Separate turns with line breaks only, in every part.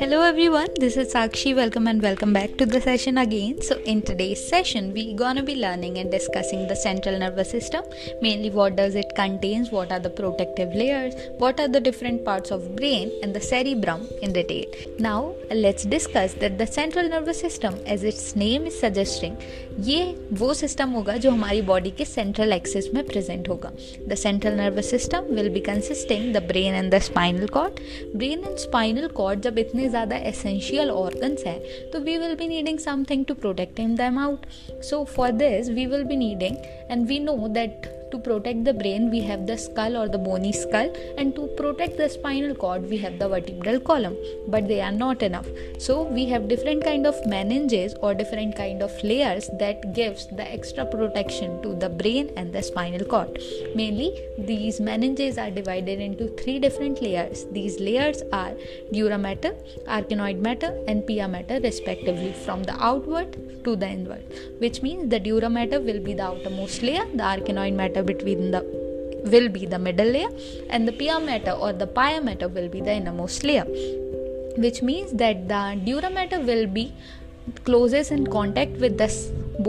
Hello everyone, this is Sakshi. Welcome and welcome back to the session again. So in today's session, we're gonna be learning and discussing the central nervous system. Mainly what does it contains, what are the protective layers, what are the different parts of brain and the cerebrum in detail. Now let's discuss that the central nervous system, as its name is suggesting, ये वो system होगा जो हमारी body के central axis में present होगा. The central nervous system will be consisting the brain and the spinal cord. Brain and spinal cord जब इतने ज़्यादा एसेंशियल ऑर्गन्स हैं तो we will be needing something to protect them out. So for this we will be needing, and we know that to protect the brain we have the skull or the bony skull, and to protect the spinal cord we have the vertebral column, but they are not enough. So we have different kind of meninges or different kind of layers that gives the extra protection to the brain and the spinal cord. Mainly these meninges are divided into three different layers. These layers are dura mater, arachnoid matter and pia mater respectively, from the outward to the inward, which means the dura mater will be the outermost layer, the arachnoid matter will be the middle layer, and the pia mater or the pia mater will be the innermost layer, which means that the dura mater will be closest in contact with the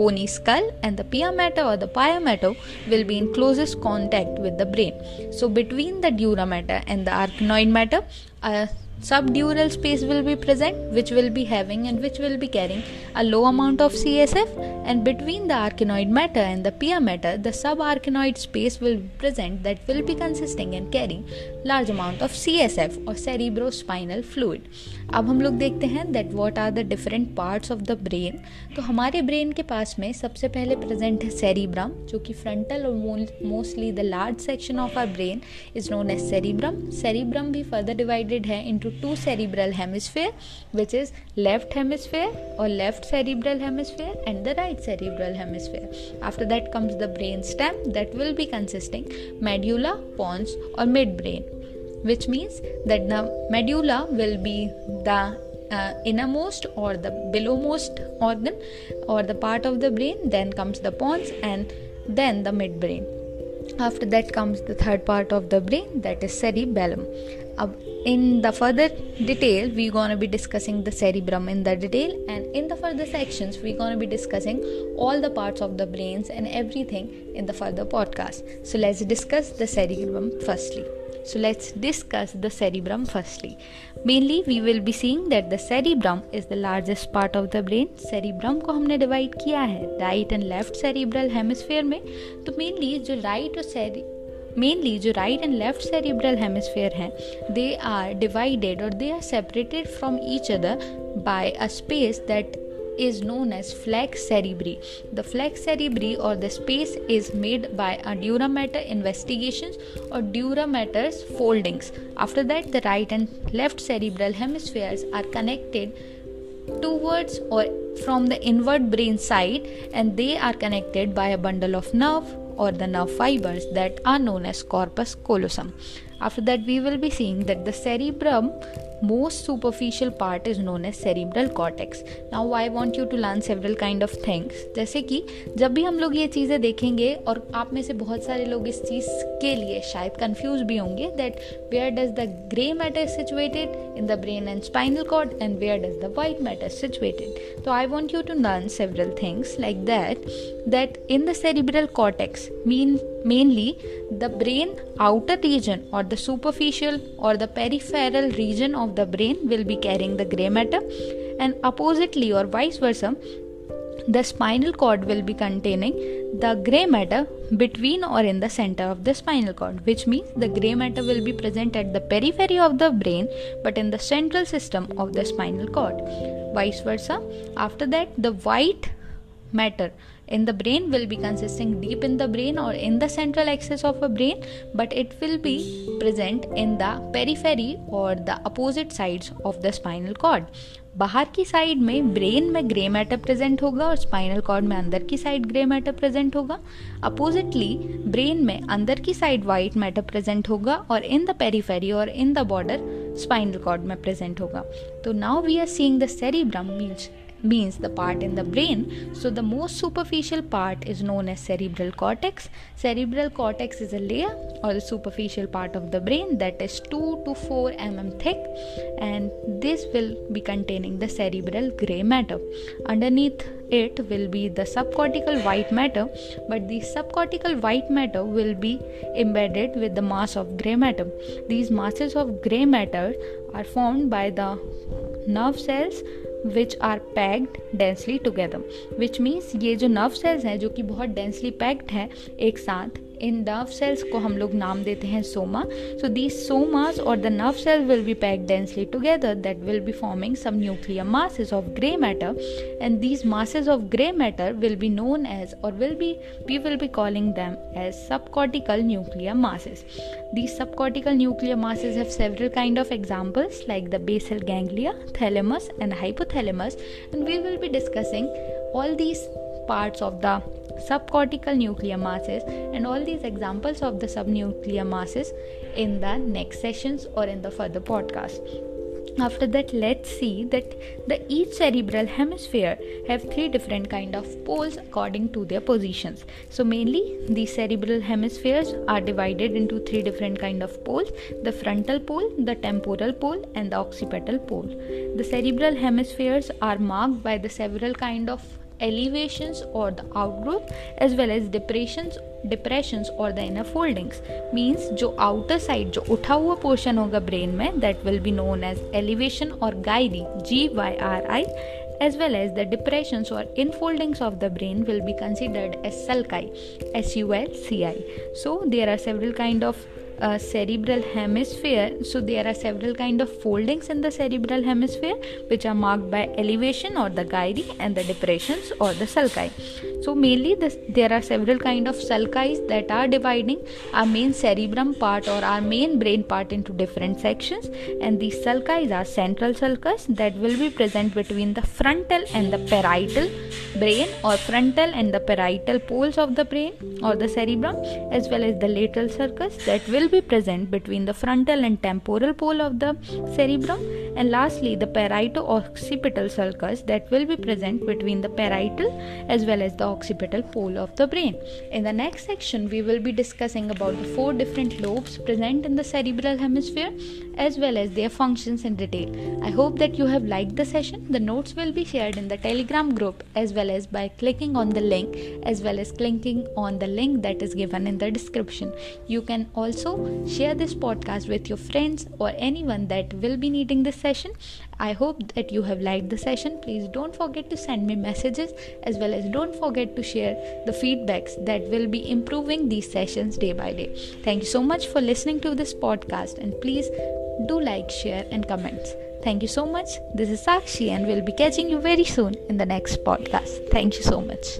bony skull, and the pia mater or the pia mater will be in closest contact with the brain. So between the dura mater and the arachnoid matter, a subdural space will be present, which will be having and which will be carrying a low amount of CSF, and between the arachnoid matter and the pia mater, the subarachnoid space will be present that will be consisting and carrying large amount of CSF or cerebrospinal fluid. अब हम लोग देखते हैं that what are the different parts of the brain. तो हमारे brain के पास में सबसे पहले प्रेजेंट है सेरिब्रम, जो कि फ्रंटल और mostly the large section of our brain is known as cerebrum. Cerebrum भी फर्दर डिवाइडेड है into two cerebral hemisphere, which is left hemisphere or left cerebral hemisphere and the right cerebral hemisphere. After that comes the brain stem that will be consisting medulla, pons or midbrain, which means that the medulla will be the innermost or the belowmost organ or the part of the brain. Then comes the pons and then the midbrain. After that comes the third part of the brain, that is cerebellum. In the further detail we're going to be discussing the cerebrum in the detail, and in the further sections we're going to be discussing all the parts of the brains and everything in the further podcast. So let's discuss the cerebrum firstly. Mainly we will be seeing that the cerebrum is the largest part of the brain. cerebrum को हमने divide किया है right and left cerebral hemisphere में. तो mainly जो right and left cerebral hemisphere हैं, they are divided or they are separated from each other by a space that is known as flex cerebri. The flex cerebri or the space is made by a dura mater investigations or dura mater's foldings. After that, the right and left cerebral hemispheres are connected towards or from the inward brain side, and they are connected by a bundle of nerve or the nerve fibers that are known as corpus callosum. After that, we will be seeing that the cerebrum most superficial part is known as cerebral cortex. Now I want you to learn several kind of things. जैसे कि जब भी हम लोग ये चीज़ें देखेंगे, और आप में से बहुत सारे लोग इस चीज़ के लिए शायद कंफ्यूज भी होंगे that where does the grey matter situated in the brain and spinal cord and where does the white matter situated. So I want you to learn several things like that in the cerebral cortex mainly the brain outer region or the superficial or the peripheral region of the brain will be carrying the grey matter, and oppositely or vice versa the spinal cord will be containing the grey matter between or in the center of the spinal cord, which means the grey matter will be present at the periphery of the brain but in the central system of the spinal cord, vice versa. After that, the white matter in the brain will be consisting deep in the brain or in the central axis of a brain, but it will be present in the periphery or the opposite sides of the spinal cord. बाहर की side में brain में grey matter present होगा और spinal cord में अंदर की side grey matter present होगा. अपोजिटली ब्रेन में अंदर की साइड वाइट मैटर प्रेजेंट होगा और इन द पेरिफेरी और in the border spinal cord में प्रेजेंट होगा. तो now we are seeing the cerebrum means means the part in the brain. So the most superficial part is known as cerebral cortex. Cerebral cortex is a layer or the superficial part of the brain that is 2 to 4 mm thick, and this will be containing the cerebral gray matter. Underneath it will be the subcortical white matter, but the subcortical white matter will be embedded with the mass of gray matter. These masses of gray matter are formed by the nerve cells which are packed densely together, which means ये जो nerve cells हैं जो कि बहुत densely packed हैं एक साथ, इन nerve cells को हम लोग नाम देते हैं soma. So these somas or the nerve cells will be packed densely together, that will be forming some nuclear masses of gray matter, and these masses of gray matter will be known as, or we will be calling them as subcortical nuclear masses. These subcortical nuclear masses have several kind of examples like the basal ganglia, thalamus and hypothalamus, and we will be discussing all these parts of the subcortical nuclear masses and all these examples of the subnuclear masses in the next sessions or in the further podcast. After that, let's see that each cerebral hemisphere have 3 different kind of poles according to their positions. So mainly these cerebral hemispheres are divided into 3 different kind of poles: the frontal pole, the temporal pole and the occipital pole. The cerebral hemispheres are marked by the several kind of elevations or the outgrowth as well as depressions or the inner foldings. Means जो outer side जो उठा हुआ portion होगा brain में, that will be known as elevation or gyri, GYRI, as well as the depressions or infoldings of the brain will be considered as sulci, SULCI. So there are several kind of cerebral hemisphere. So there are several kind of foldings in the cerebral hemisphere which are marked by elevation or the gyri and the depressions or the sulci. So mainly there are several kind of sulci that are dividing our main cerebrum part or our main brain part into different sections, and these sulci are central sulcus that will be present between the frontal and the parietal brain or frontal and the parietal poles of the brain or the cerebrum, as well as the lateral sulcus that will be present between the frontal and temporal pole of the cerebrum, and lastly the parieto-occipital sulcus that will be present between the parietal as well as the occipital pole of the brain. In the next section, we will be discussing about the 4 different lobes present in the cerebral hemisphere as well as their functions in detail. I hope that you have liked the session. The notes will be shared in the Telegram group as well as by clicking on the link as well as clicking on the link that is given in the description. You can also share this podcast with your friends or anyone that will be needing this session. I hope that you have liked the session. Please don't forget to send me messages as well as don't forget to share the feedbacks that will be improving these sessions day by day. Thank you so much for listening to this podcast, and please do like, share and comments. Thank you so much. This is Sakshi and we'll be catching you very soon in the next podcast. Thank you so much.